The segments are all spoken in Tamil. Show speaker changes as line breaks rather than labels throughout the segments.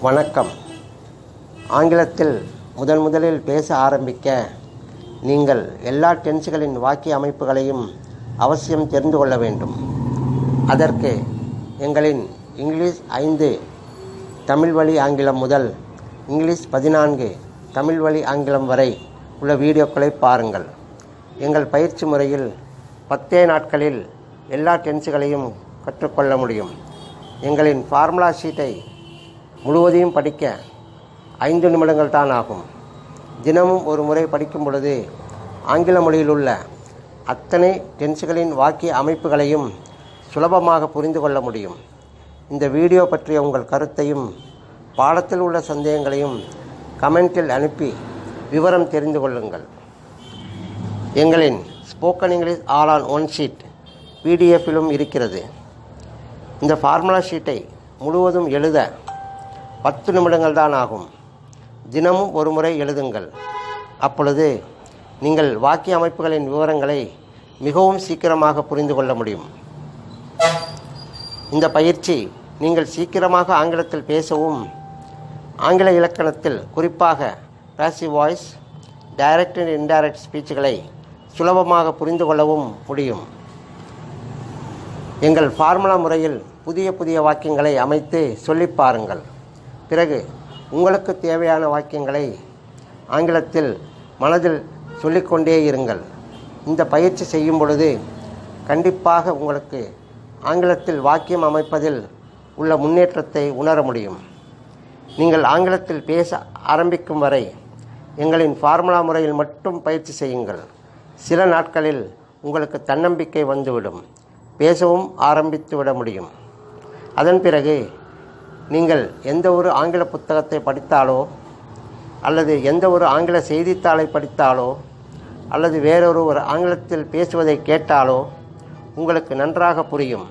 வணக்கம். ஆங்கிலத்தில் முதலில் பேச ஆரம்பிக்க நீங்கள் எல்லா டென்ஸ்களின் வாக்கிய அமைப்புகளையும் அவசியம் தெரிந்து கொள்ள வேண்டும். அதற்கு எங்களின் இங்கிலீஷ் 5 தமிழ் வழி ஆங்கிலம் முதல் இங்கிலீஷ் 14 தமிழ் வழி ஆங்கிலம் வரை உள்ள வீடியோக்களை பாருங்கள். எங்கள் பயிற்சி முறையில் 10 நாட்களில் எல்லா டென்ஸ்களையும் கற்றுக்கொள்ள முடியும். எங்களின் ஃபார்முலா ஷீட்டை முழுவதையும் படிக்க 5 நிமிடங்கள் தான் ஆகும். தினமும் ஒரு முறை படிக்கும் பொழுது ஆங்கில மொழியில் உள்ள அத்தனை டென்ஸ்களின் வாக்கிய அமைப்புகளையும் சுலபமாக புரிந்து கொள்ள முடியும். இந்த வீடியோ பற்றிய உங்கள் கருத்தையும் பாடத்தில் உள்ள சந்தேகங்களையும் கமெண்டில் அனுப்பி விவரம் தெரிந்து கொள்ளுங்கள். எங்களின் spoken English all in one sheet பிடிஎஃப்பிலும் இருக்கிறது. இந்த ஃபார்முலா ஷீட்டை முழுவதும் எழுத 10 நிமிடங்கள் தான் ஆகும். தினமும் ஒரு முறை எழுதுங்கள். அப்பொழுது நீங்கள் வாக்கிய அமைப்புகளின் விவரங்களை மிகவும் சீக்கிரமாக புரிந்து கொள்ள முடியும். இந்த பயிற்சி நீங்கள் சீக்கிரமாக ஆங்கிலத்தில் பேசவும், ஆங்கில இலக்கணத்தில் குறிப்பாக passive voice, direct and indirect ஸ்பீச்சுகளை சுலபமாக புரிந்து கொள்ளவும் முடியும். எங்கள் ஃபார்முலா முறையில் புதிய வாக்கியங்களை அமைத்து சொல்லி பாருங்கள். பிறகு உங்களுக்கு தேவையான வாக்கியங்களை ஆங்கிலத்தில் மனதில் சொல்லிக்கொண்டே இருங்கள். இந்த பயிற்சி செய்யும் பொழுது கண்டிப்பாக உங்களுக்கு ஆங்கிலத்தில் வாக்கியம் அமைப்பதில் உள்ள முன்னேற்றத்தை உணர முடியும். நீங்கள் ஆங்கிலத்தில் பேச ஆரம்பிக்கும் வரை எங்களின் ஃபார்முலா முறையில் மட்டும் பயிற்சி செய்யுங்கள். சில நாட்களில் உங்களுக்கு தன்னம்பிக்கை வந்துவிடும். பேசவும் ஆரம்பித்து விட முடியும். அதன் பிறகு நீங்கள் எந்த ஒரு ஆங்கில புத்தகத்தை படித்தாலோ, அல்லது எந்த ஒரு ஆங்கில செய்தித்தாளை படித்தாலோ, அல்லது வேறொரு ஆங்கிலத்தில் பேசுவதை கேட்டாலோ உங்களுக்கு நன்றாக புரியும்.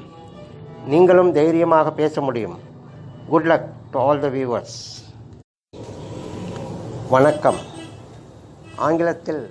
நீங்களும் தைரியமாக பேச முடியும். Good luck to all the viewers. வணக்கம். ஆங்கிலத்தில்